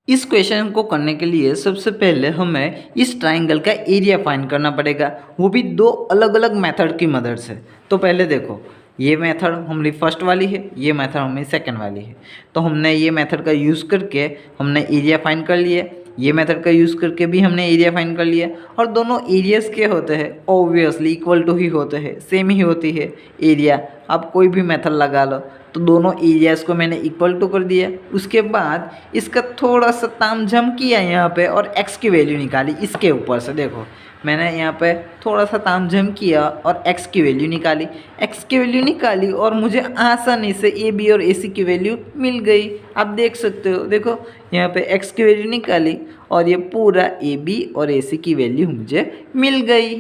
इस क्वेश्चन को करने के लिए सबसे पहले हमें इस ट्राइंगल का एरिया फाइंड करना पड़ेगा, वो भी दो अलग अलग मेथड की मदद से। तो पहले देखो, ये मेथड हमारी फर्स्ट वाली है, ये मेथड हमारी सेकंड वाली है। तो हमने ये मेथड का यूज़ करके हमने एरिया फाइंड कर लिया, ये मेथड का यूज़ करके भी हमने एरिया फाइंड कर लिया। और दोनों एरियाज़ के होते हैं ऑब्वियसली इक्वल टू ही होते हैं, सेम ही होती है एरिया। आप कोई भी मेथड लगा लो, तो दोनों एरियाज़ को मैंने इक्वल टू कर दिया। उसके बाद इसका थोड़ा सा तामझाम किया यहाँ पे और एक्स की वैल्यू निकाली इसके ऊपर से। देखो मैंने यहाँ पे थोड़ा सा तामझाम किया और एक्स की वैल्यू निकाली, एक्स की वैल्यू निकाली और मुझे आसानी से ए बी और ए सी की वैल्यू मिल गई। आप देख सकते हो, देखो यहाँ पे एक्स की वैल्यू निकाली और ये पूरा ए बी और ए सी की वैल्यू मुझे मिल गई।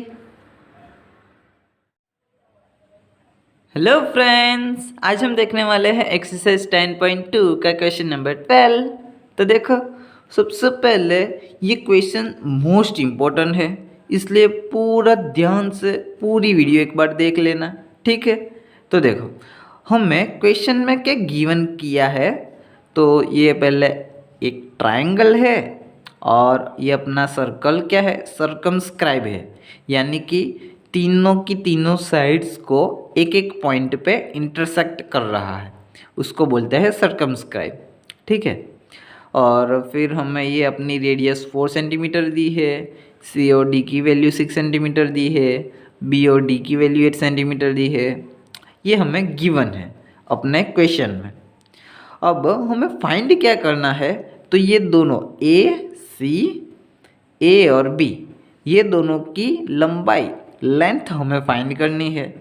हेलो फ्रेंड्स, आज हम देखने वाले हैं एक्सरसाइज 10.2 का क्वेश्चन नंबर 12। तो देखो सबसे पहले ये क्वेश्चन मोस्ट इम्पोर्टेंट है, इसलिए पूरा ध्यान से पूरी वीडियो एक बार देख लेना, ठीक है। तो देखो हमें क्वेश्चन में क्या गिवन किया है, तो ये पहले एक ट्रायंगल है और ये अपना सर्कल क्या है, सर्कमस्क्राइब है, यानी कि तीनों की तीनों साइड्स को एक एक पॉइंट पे इंटरसेक्ट कर रहा है, उसको बोलते हैं सर्कमस्क्राइब, ठीक है। और फिर हमें ये अपनी रेडियस 4 सेंटीमीटर दी है, सी और डी की वैल्यू 6 सेंटीमीटर दी है, बी और डी की वैल्यू 8 सेंटीमीटर दी है। ये हमें गिवन है अपने क्वेश्चन में। अब हमें फाइंड क्या करना है, तो ये दोनों ए और बी, ये दोनों की लंबाई लेंथ हमें फाइंड करनी है।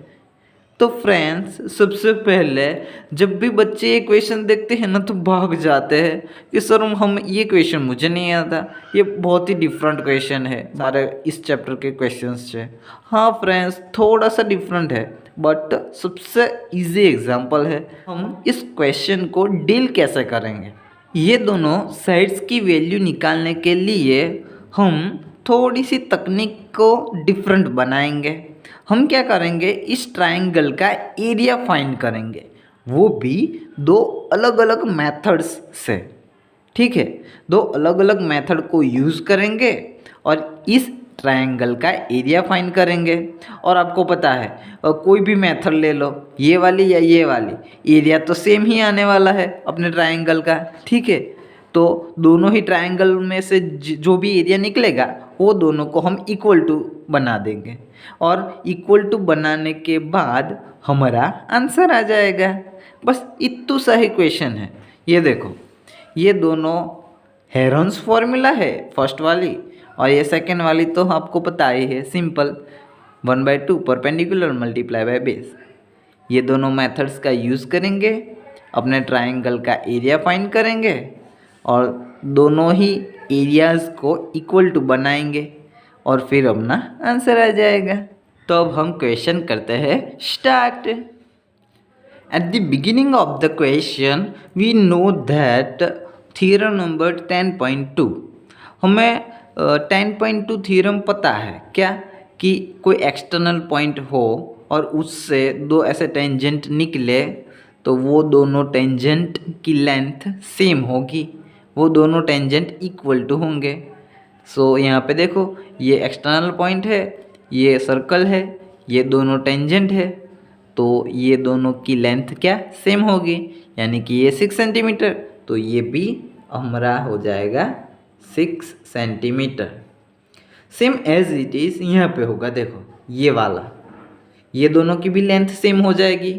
तो फ्रेंड्स सबसे पहले जब भी बच्चे ये क्वेश्चन देखते हैं ना तो भाग जाते हैं कि सर हम ये क्वेश्चन मुझे नहीं आता, ये बहुत ही डिफरेंट क्वेश्चन है सारे इस चैप्टर के क्वेश्चंस से। हाँ फ्रेंड्स थोड़ा सा डिफरेंट है, बट सबसे इजी एग्जांपल है। हम इस क्वेश्चन को डील कैसे करेंगे, ये दोनों साइड्स की वैल्यू निकालने के लिए हम थोड़ी सी तकनीक को डिफरेंट बनाएंगे। हम क्या करेंगे, इस ट्रायंगल का एरिया फाइंड करेंगे, वो भी दो अलग अलग मेथड्स से, ठीक है। दो अलग अलग मेथड को यूज़ करेंगे और इस ट्रायंगल का एरिया फाइंड करेंगे। और आपको पता है कोई भी मेथड ले लो, ये वाली या ये वाली, एरिया तो सेम ही आने वाला है अपने ट्रायंगल का, ठीक है। तो दोनों ही ट्रायंगल में से जो भी एरिया निकलेगा वो दोनों को हम इक्वल टू बना देंगे और इक्वल टू बनाने के बाद हमारा आंसर आ जाएगा। बस इतना सा ही क्वेश्चन है। ये देखो ये दोनों हेरोन्स फॉर्मूला है फर्स्ट वाली, और ये सेकेंड वाली तो आपको पता ही है, simple 1/2 perpendicular multiply by base. ये दोनों मेथड्स का यूज़ करेंगे, अपने ट्रायंगल का एरिया फाइंड करेंगे और दोनों ही एरियाज़ को इक्वल टू बनाएंगे और फिर अपना आंसर आ जाएगा। तो अब हम क्वेश्चन करते हैं start. At the beginning of the question, we know that theorem number 10.2, हमें 10.2 थ्योरम पता है क्या, कि कोई एक्सटर्नल पॉइंट हो और उससे दो ऐसे टेंजेंट निकले तो वो दोनों टेंजेंट की लेंथ सेम होगी, वो दोनों टेंजेंट इक्वल टू होंगे। सो यहाँ पे देखो ये एक्सटर्नल पॉइंट है, ये सर्कल है, ये दोनों टेंजेंट है, तो ये दोनों की लेंथ क्या सेम होगी, यानी कि ये 6 सेंटीमीटर, तो ये भी हमारा हो जाएगा 6 centimetre. Same as it is यहाँ पे होगा, देखो ये वाला, ये दोनों की भी लेंथ सेम हो जाएगी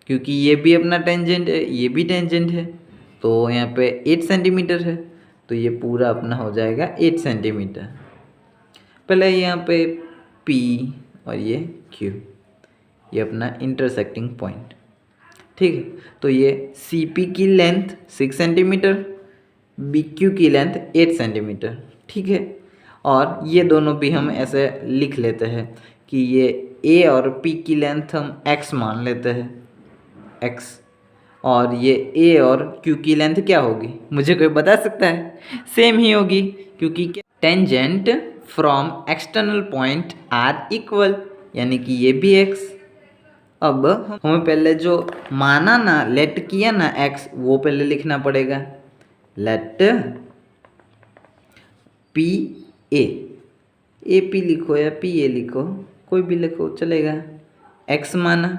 क्योंकि ये भी अपना टेंजेंट है, ये भी टेंजेंट है, तो यहाँ पे 8 सेंटीमीटर है, तो ये पूरा अपना हो जाएगा 8 सेंटीमीटर। पहले यहाँ पे P और ये Q, ये अपना इंटरसेक्टिंग पॉइंट, ठीक है। तो ये CP की लेंथ 6 सेंटीमीटर, BQ की लेंथ 8 सेंटीमीटर, ठीक है। और ये दोनों भी हम ऐसे लिख लेते हैं कि ये A और P की लेंथ हम X मान लेते हैं, X, और ये A और Q की लेंथ क्या होगी, मुझे कोई बता सकता है? सेम ही होगी क्योंकि tangent from external point are equal, यानी कि ये भी X। अब हमें पहले जो माना ना, लेट किया ना X, वो पहले लिखना पड़ेगा। लेट पी ए पी लिखो या पी ए लिखो, कोई भी लिखो चलेगा, एक्स माना,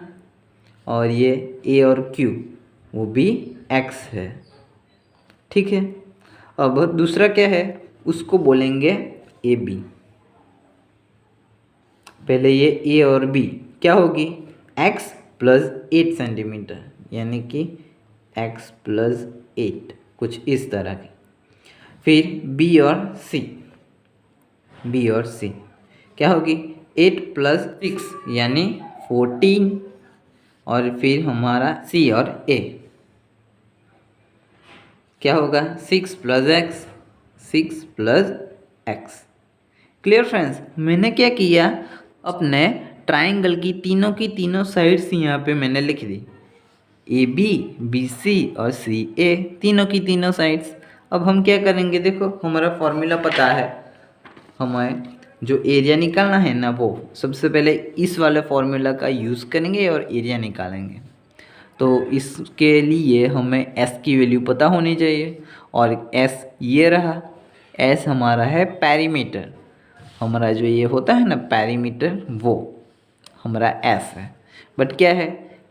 और ये ए और क्यू वो भी एक्स है, ठीक है। अब दूसरा क्या है, उसको बोलेंगे ए बी। पहले ये ए और बी क्या होगी, एक्स प्लस 8 सेंटीमीटर, यानी कि एक्स प्लस 8, कुछ इस तरह की। फिर बी और सी क्या होगी, 8 प्लस 6 यानी 14, और फिर हमारा सी और ए क्या होगा, 6 प्लस एक्स। क्लियर फ्रेंड्स, मैंने क्या किया, अपने ट्राइंगल की तीनों साइड्स यहाँ पे मैंने लिख दी, ए बी सी और सी ए, तीनों की तीनों साइड्स। अब हम क्या करेंगे, देखो हमारा फॉर्मूला पता है, हमें जो एरिया निकालना है ना, वो सबसे पहले इस वाले फॉर्मूला का यूज़ करेंगे और एरिया निकालेंगे। तो इसके लिए हमें एस की वैल्यू पता होनी चाहिए, और एस ये रहा, एस हमारा है पेरीमीटर, हमारा जो ये होता है ना पेरीमीटर, वो हमारा एस है। बट क्या है,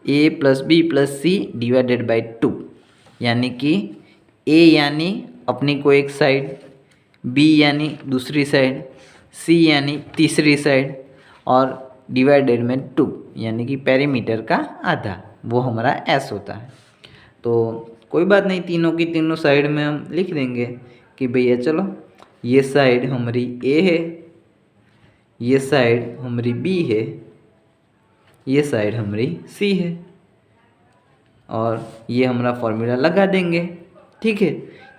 A plus B plus C divided by 2, यानी कि ए यानी अपनी को एक साइड, बी यानी दूसरी साइड, सी यानी तीसरी साइड, और डिवाइडेड में 2 यानी कि पेरीमीटर का आधा, वो हमारा एस होता है। तो कोई बात नहीं, तीनों की तीनों साइड में हम लिख देंगे कि भैया चलो ये साइड हमारी ए है, ये साइड हमारी बी है, ये साइड हमारी सी है, और ये हमारा फॉर्मूला लगा देंगे, ठीक है।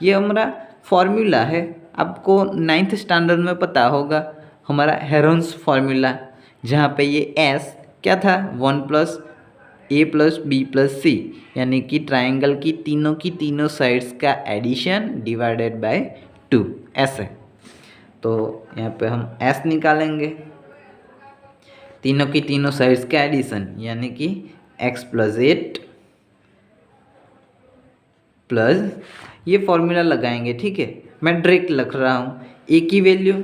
ये हमारा फॉर्मूला है, आपको 9th स्टैंडर्ड में पता होगा हमारा हेरोन्स फॉर्मूला, जहाँ पे ये एस क्या था, 1 प्लस ए प्लस बी प्लस सी, यानी कि ट्राइंगल की तीनों साइड्स का एडिशन डिवाइडेड बाय 2, ऐसे। तो यहाँ पे हम एस निकालेंगे, तीनों की तीनों साइड्स का एडिशन, यानी कि एक्स प्लस 8 प्लस, ये फॉर्मूला लगाएंगे, ठीक है। मैं डायरेक्ट लिख रहा हूँ, ए की वैल्यू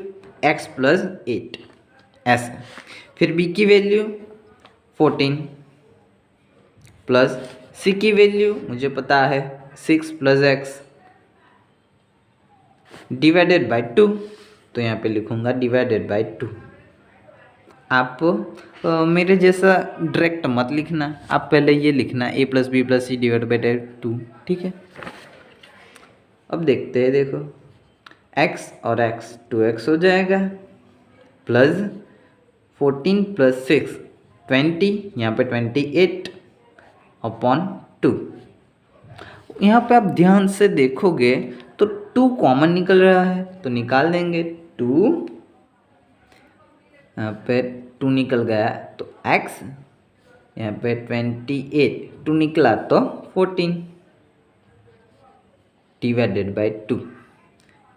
एक्स प्लस 8 ऐसे, फिर बी की वैल्यू 14 प्लस सी की वैल्यू मुझे पता है 6 प्लस एक्स डिवाइडेड बाय 2, तो यहाँ पे लिखूँगा डिवाइडेड बाय 2। आप मेरे जैसा डायरेक्ट मत लिखना, आप पहले ये लिखना A plus B plus C divide by 2, ठीक है। अब देखते हैं, देखो x और x 2x हो जाएगा, प्लस 14 प्लस 6 20, यहाँ पे 28 अपॉन 2। यहाँ पे आप ध्यान से देखोगे तो 2 कॉमन निकल रहा है, तो निकाल देंगे 2, यहाँ पे 2 निकल गया, तो x यहाँ पे 28, 2 निकला तो 14 डिवाइडेड बाई 2,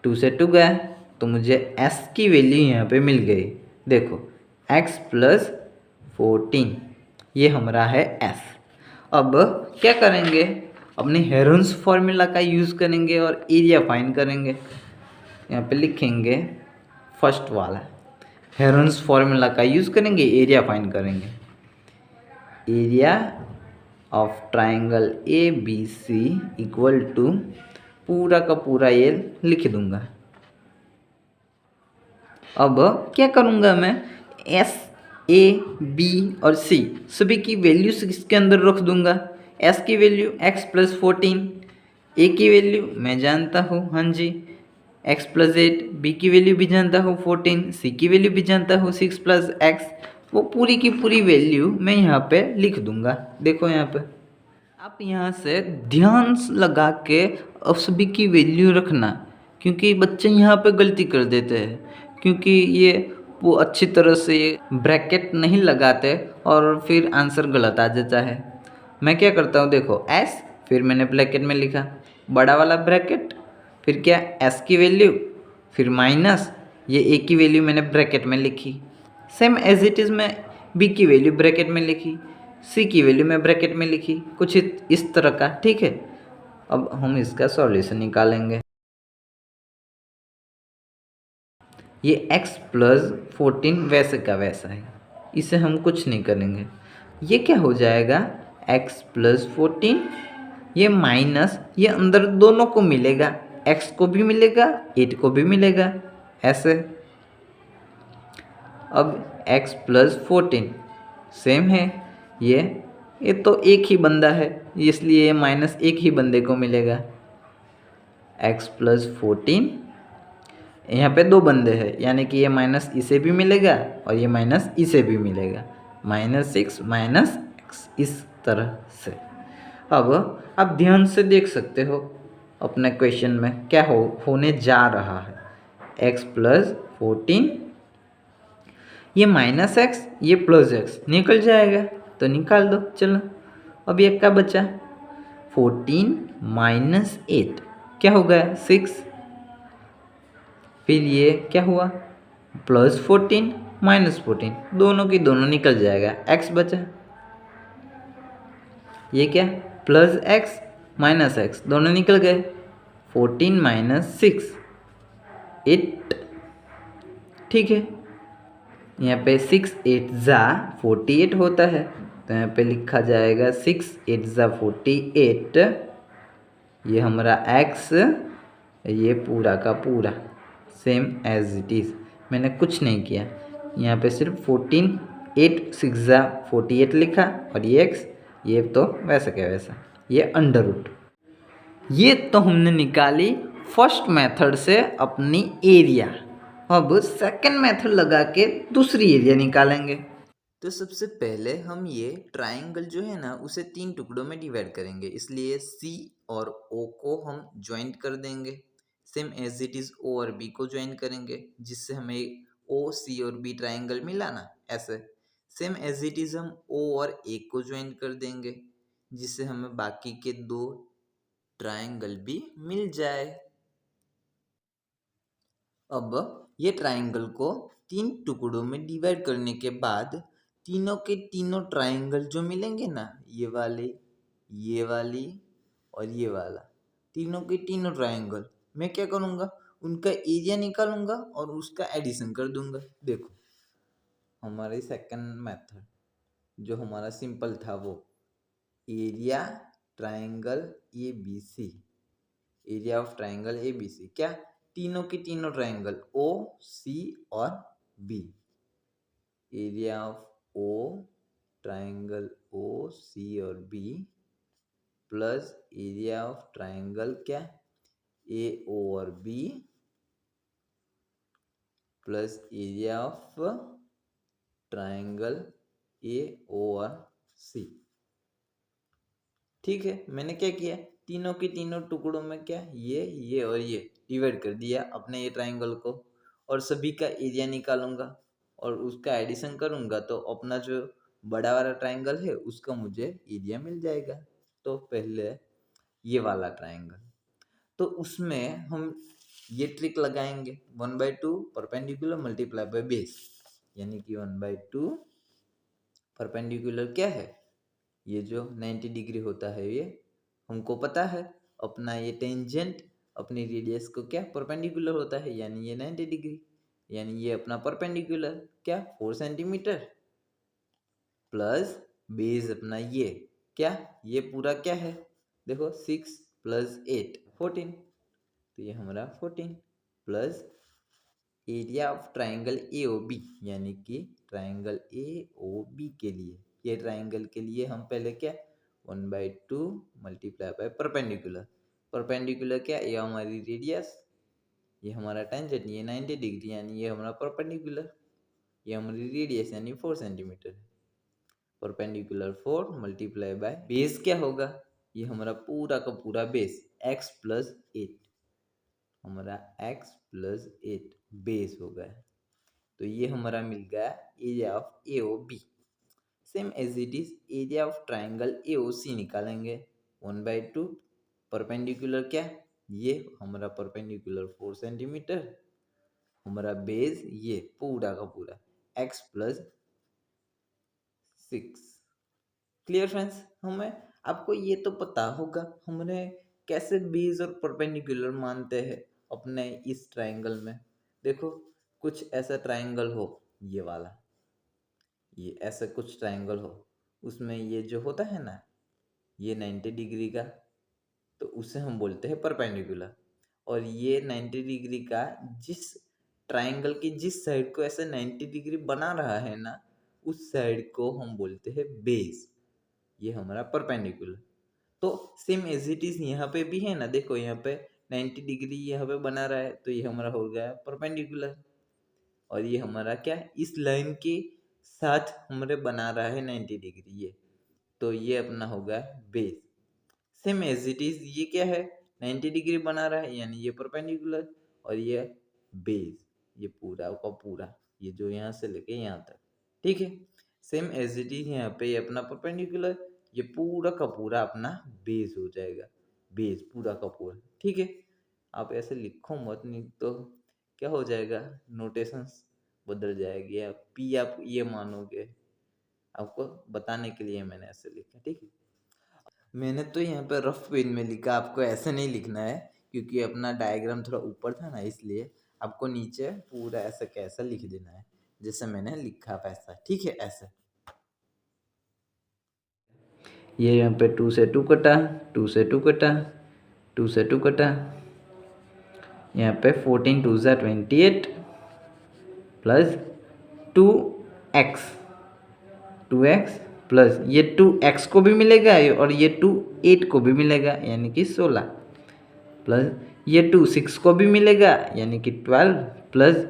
2 से 2 गया, तो मुझे s की वैल्यू यहाँ पे मिल गई। देखो x प्लस 14, ये हमारा है s। अब क्या करेंगे, अपने हेरोन्स फॉर्मूला का यूज़ करेंगे और एरिया फाइंड करेंगे। यहाँ पे लिखेंगे फर्स्ट वाला, हेरोन्स फॉर्मूला का यूज़ करेंगे, एरिया फाइंड करेंगे। Area of triangle A B C equal to, पूरा का पूरा ये लिख दूंगा। अब क्या करूँगा मैं, एस ए बी और सी सभी की वैल्यूज इसके अंदर रख दूंगा। एस की वैल्यू एक्स प्लस 14, ए की वैल्यू मैं जानता हूँ, हाँ जी एक्स प्लस 8, बी की वैल्यू भी जानता हूँ 14, सी की वैल्यू भी जानता हूँ 6 प्लस एक्स। वो पूरी की पूरी वैल्यू मैं यहाँ पे लिख दूंगा। देखो यहाँ पे आप यहाँ से ध्यान लगा के अब सभी की वैल्यू रखना, क्योंकि बच्चे यहाँ पे गलती कर देते हैं, क्योंकि ये वो अच्छी तरह से ब्रैकेट नहीं लगाते और फिर आंसर गलत आ जाता है। मैं क्या करता हूँ, देखो एस, फिर मैंने ब्रैकेट में लिखा बड़ा वाला ब्रैकेट, फिर क्या एस की वैल्यू, फिर माइनस ये ए की वैल्यू मैंने ब्रैकेट में लिखी, सेम एज इट इज़ मैं बी की वैल्यू ब्रैकेट में लिखी, सी की वैल्यू मैं ब्रैकेट में लिखी, कुछ इस तरह का, ठीक है। अब हम इसका सॉल्यूशन निकालेंगे। ये x प्लस 14 वैसे का वैसा है, इसे हम कुछ नहीं करेंगे। ये क्या हो जाएगा, x प्लस 14, ये माइनस, ये अंदर दोनों को मिलेगा, x को भी मिलेगा 8 को भी मिलेगा, ऐसे। अब x प्लस 14 सेम है, ये तो एक ही बंदा है, इसलिए माइनस एक ही बंदे को मिलेगा। x प्लस 14, यहाँ पे दो बंदे हैं, यानी कि ये माइनस इसे भी मिलेगा और ये माइनस इसे भी मिलेगा, -6 माइनस एक्स, इस तरह से। अब आप ध्यान से देख सकते हो अपने क्वेश्चन में क्या होने जा रहा है। x प्लस 14, ये माइनस एक्स, ये प्लस एक्स निकल जाएगा, तो निकाल दो। चलो, अब ये क्या बचा, 14 माइनस 8 क्या हो गया, 6। फिर ये क्या हुआ, प्लस 14 माइनस 14, दोनों की दोनों निकल जाएगा, x बचा। ये क्या, प्लस एक्स माइनस एक्स दोनों निकल गए, 14 माइनस 6 8, ठीक है। यहाँ पे 6 8 ज़ा 48 होता है, तो यहाँ पे लिखा जाएगा 6 8 ज़ा 48। ये हमारा x, ये पूरा का पूरा सेम एज इट इज़, मैंने कुछ नहीं किया। यहाँ पे सिर्फ 14 8 6 ज़ा 48 लिखा, और ये x, ये तो वैसा क्या वैसा, ये अंडर रूट। ये तो हमने निकाली फर्स्ट मेथड से अपनी एरिया। अब सेकंड मेथड लगा के दूसरी एरिया निकालेंगे। तो सबसे पहले हम ये ट्राइंगल जो है ना उसे 3 टुकड़ों में डिवाइड करेंगे, इसलिए C और O को हम ज्वाइंट कर देंगे। Same as it is O और B को ज्वाइंट करेंगे, जिससे हमें O C और B ट्राइंगल मिला ना, ऐसे। सेम एज इट इज हम O और A को ज्वाइंट कर देंगे, जिससे हमें बाकी के 2 ट्राइंगल भी मिल जाए। अब ये ट्राइंगल को 3 टुकड़ों में डिवाइड करने के बाद तीनों के तीनों ट्राइंगल जो मिलेंगे ना, ये वाली और ये वाला, तीनों के तीनों ट्राइंगल मैं क्या करूँगा, उनका एरिया निकालूंगा और उसका एडिशन कर दूंगा। देखो हमारी सेकंड मेथड जो हमारा सिंपल था, वो area triangle ABC, area of triangle ABC, क्या, तीनों की तीनों ट्राइंगल O C और B, area of O triangle O C और B plus area of triangle क्या, AO और B plus area of triangle AO और C। ठीक है, मैंने क्या किया, तीनों के तीनों टुकड़ों में क्या, ये और ये डिवाइड कर दिया अपने ये ट्राइंगल को, और सभी का एरिया निकालूंगा और उसका एडिशन करूंगा, तो अपना जो बड़ा वाला ट्राइंगल है उसका मुझे एरिया मिल जाएगा। तो पहले ये वाला ट्राइंगल, तो उसमें हम ये ट्रिक लगाएंगे, 1/2 परपेंडिकुलर मल्टीप्लाई बाय बेस, यानी कि 1/2 परपेंडिकुलर क्या है, ये जो 90 डिग्री होता है, ये हमको पता है, अपना ये टेंजेंट अपनी रेडियस को क्या परपेंडिकुलर होता है, यानी ये 90 डिग्री, यानी ये अपना परपेंडिकुलर क्या 4 सेंटीमीटर, प्लस बेस अपना ये क्या, ये पूरा क्या है, देखो 6 प्लस 8 14, तो ये हमारा 14 plus area of triangle AOB, यानी कि ट्राइंगल AOB के लिए, ये ट्राइंगल के लिए हम पहले क्या 1/2 मल्टीप्लाई बाय परपेंडिकुलर, परपेंडिकुलर क्या, ये हमारी रेडियस, ये हमारा टेंजेंट, ये 90 डिग्री, यानी ये हमारा परपेंडिकुलर, ये हमारी रेडियस यानी 4 centimetre, perpendicular 4 multiply by base क्या होगा, ये हमारा पूरा का पूरा बेस x प्लस 8, हमारा x प्लस 8 बेस हो गया। तो ये हमारा मिल गया area of AOB। Same as it is area of triangle AOC निकालेंगे, 1/2 परपेंडिकुलर क्या, ये हमारा परपेंडिकुलर 4 सेंटीमीटर, हमारा बेस ये पूरा का पूरा x प्लस 6। क्लियर फ्रेंड्स, हमें आपको ये तो पता होगा हमने कैसे बेस और परपेंडिकुलर मानते हैं अपने इस ट्राइंगल में। देखो कुछ ऐसा ट्रायंगल हो, ये वाला, ये ऐसा कुछ ट्रायंगल हो, उसमें ये जो होता है ना, ये 90 डिग्री का, तो उसे हम बोलते हैं परपेंडिकुलर। और ये 90 डिग्री का जिस ट्रायंगल की जिस साइड को ऐसे 90 डिग्री बना रहा है ना, उस साइड को हम बोलते हैं बेस। ये हमारा परपेंडिकुलर। तो सेम एज इट इज यहाँ पे भी है ना, देखो यहाँ पे 90 डिग्री यहाँ पे बना रहा है, तो ये हमारा हो गया परपेंडिकुलर। और ये हमारा क्या है, इस लाइन के साथ हमारे बना रहा है 90 डिग्री ये, तो ये अपना होगा base. Same as it is ये क्या है, 90 डिग्री बना रहा है, यानी ये परपेंडिकुलर, और ये बेस, ये पूरा का पूरा, ये जो यहाँ से लेके यहाँ तक, ठीक है। सेम एज इट इज यहाँ पे ये अपना परपेंडिकुलर, ये पूरा का पूरा अपना बेस हो जाएगा, बेस पूरा का पूरा, ठीक है। आप ऐसे लिखो मत, नहीं तो क्या हो जाएगा, नोटेशंस बदल जाएगी, आप पी आप ये मानोगे, आपको बताने के लिए मैंने ऐसे लिखा, ठीक है। मैंने तो यहाँ पे रफ पेन में लिखा, आपको ऐसे नहीं लिखना है, क्योंकि अपना डायग्राम थोड़ा ऊपर था ना, इसलिए आपको नीचे पूरा ऐसा कैसा लिख देना है, जैसे मैंने लिखा वैसा, ठीक है। ऐसे ये यहाँ पे 2 से 2 कटा, 2 से 2 कटा, 2 से 2 कटा, यहाँ पे 14 2 ज़ा 28 प्लस 2x, 2x प्लस ये 2x को भी मिलेगा और ये 2 8 को भी मिलेगा, यानी कि 16, प्लस ये 2 6 को भी मिलेगा, यानी कि 12, प्लस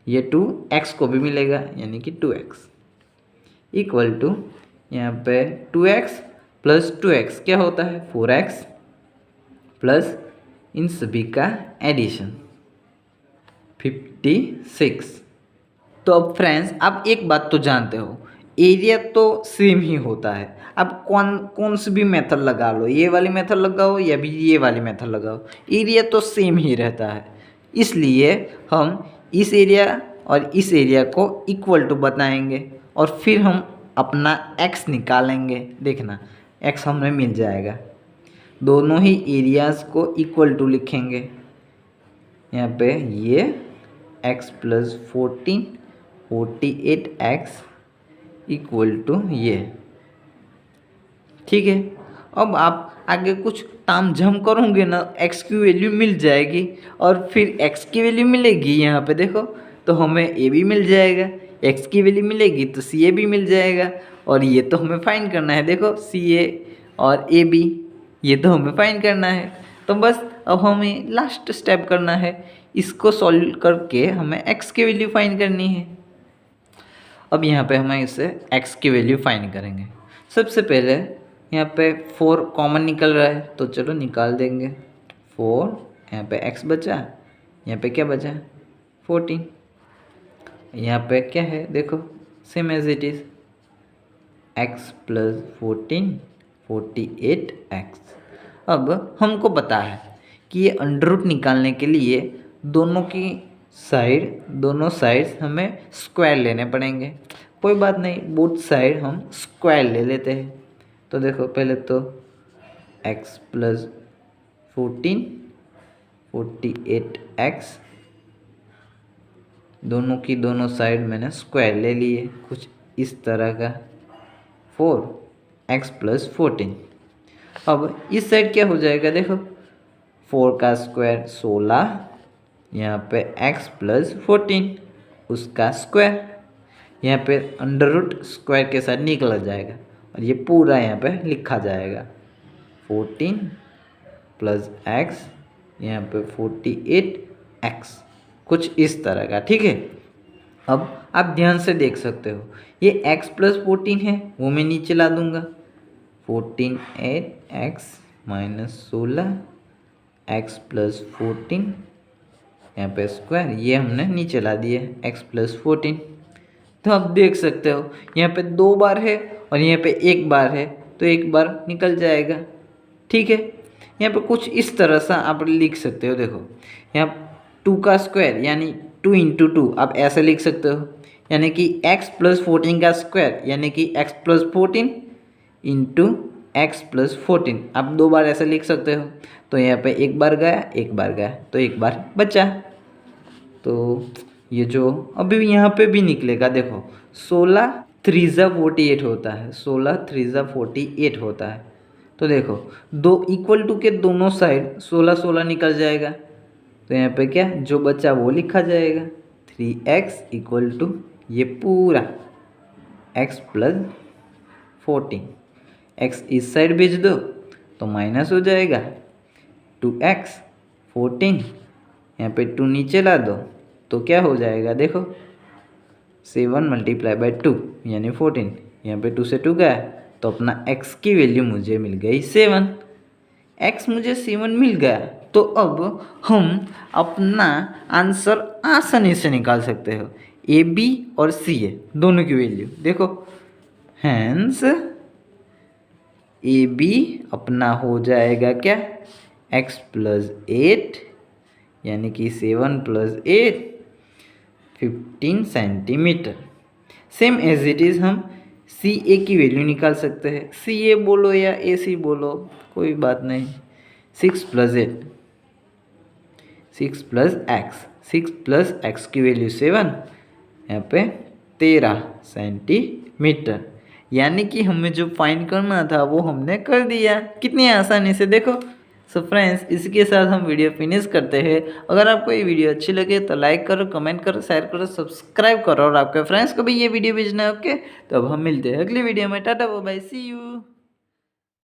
ये 2 x को भी मिलेगा, यानी कि 2x, इक्वल टू यहाँ पे 2x प्लस 2x क्या होता है 4x, प्लस इन सभी का एडिशन 56। तो अब फ्रेंड्स आप एक बात तो जानते हो, एरिया तो सेम ही होता है। अब कौन सी भी मेथड लगा लो, ये वाली मेथड लगाओ या भी ये वाली मेथड लगाओ, एरिया तो सेम ही रहता है। इसलिए हम इस एरिया और इस एरिया को इक्वल टू बताएंगे और फिर हम अपना x निकालेंगे। देखना x हमें मिल जाएगा, दोनों ही एरियाज़ को इक्वल टू लिखेंगे। यहाँ पे ये x plus 14 48x equal to ये, ठीक है। अब आप आगे कुछ ताम झाम करोगे ना, x की वैल्यू मिल जाएगी और फिर x की वैल्यू मिलेगी, यहाँ पे देखो तो हमें a भी मिल जाएगा, x की वैल्यू मिलेगी तो सी ए भी मिल जाएगा, और ये तो हमें फाइंड करना है, देखो सी ए और ए बी, ये तो हमें फाइंड करना है। तो बस अब हमें लास्ट स्टेप करना है, इसको सॉल्व करके हमें x की वैल्यू फाइंड करनी है। अब यहाँ पे हमें इससे x की वैल्यू फाइंड करेंगे। सबसे पहले यहाँ पे 4 कॉमन निकल रहा है, तो चलो निकाल देंगे 4, यहाँ पे x बचा, यहाँ पे क्या बचा 14, यहाँ पे क्या है देखो same as it is x plus 14 48x। अब हमको पता है कि ये अंडर रूट निकालने के लिए दोनों साइड्स हमें स्क्वायर लेने पड़ेंगे। कोई बात नहीं, बोथ साइड हम स्क्वायर ले लेते हैं। तो देखो पहले तो x प्लस 14 48x, दोनों की दोनों साइड मैंने स्क्वायर ले लिए, कुछ इस तरह का 4x प्लस 14। अब इस साइड क्या हो जाएगा, देखो 4 का स्क्वायर 16, यहाँ पे x प्लस 14 उसका स्क्वायर, यहाँ पे अंडर रूट स्क्वायर के साथ निकल जाएगा और ये पूरा यहाँ पे लिखा जाएगा 14 प्लस x, यहाँ पे 48x, कुछ इस तरह का, ठीक है। अब आप ध्यान से देख सकते हो, ये x प्लस 14 है वो मैं नीचे ला दूंगा, 14x माइनस 16 x प्लस 14, यहाँ पे स्क्वायर, ये हमने नीचे ला दिया x प्लस 14। तो आप देख सकते हो यहाँ पे 2 बार है और यहाँ पे 1 बार है, तो 1 बार निकल जाएगा, ठीक है। यहाँ पे कुछ इस तरह से आप लिख सकते हो, देखो यहाँ 2 का स्क्वायर यानी 2 इंटू 2 आप ऐसे लिख सकते हो, यानी कि x प्लस 14 का स्क्वायर यानी कि x plus 14 into x plus 14, आप 2 बार ऐसे लिख सकते हो। तो यहाँ पे 1 बार गया 1 बार गया, तो 1 बार बचा। तो ये जो अभी यहाँ पे भी निकलेगा, देखो 16 3 48 होता है, 16 3 48 होता है। तो देखो दो इक्वल टू के दोनों साइड 16 16 निकल जाएगा, तो यहाँ पे क्या जो बचा वो लिखा जाएगा 3x इक्वल टू ये पूरा x प्लस 14, x इस साइड भेज दो तो माइनस हो जाएगा 2x 14, यहाँ पे 2 नीचे ला दो तो क्या हो जाएगा, देखो 7 मल्टीप्लाई बाई 2 यानी 14, यहाँ पे 2 से 2 गया तो अपना x की वैल्यू मुझे मिल गई 7। x मुझे 7 मिल गया, तो अब हम अपना आंसर आसानी से निकाल सकते हो। ए बी और सी ए दोनों की वैल्यू देखो, हैंस ए बी अपना हो जाएगा क्या x प्लस 8 यानी कि 7 plus 8 15 centimetre. Same as it is हम सी ए की वैल्यू निकाल सकते हैं, सी ए बोलो या ए सी बोलो कोई बात नहीं। 6 plus 8 6 plus x, 6 plus x की वैल्यू 7, यहाँ पे 13 सेंटीमीटर। यानी कि हमें जो फाइंड करना था वो हमने कर दिया कितनी आसानी से, देखो। सो फ्रेंड्स, इसके साथ हम वीडियो फिनिश करते हैं। अगर आपको ये वीडियो अच्छी लगे तो लाइक करो, कमेंट करो, शेयर करो, सब्सक्राइब करो और आपके फ्रेंड्स को भी ये वीडियो भेजना है। ओके, तो अब हम मिलते हैं अगली वीडियो में। Tata bye bye, see you.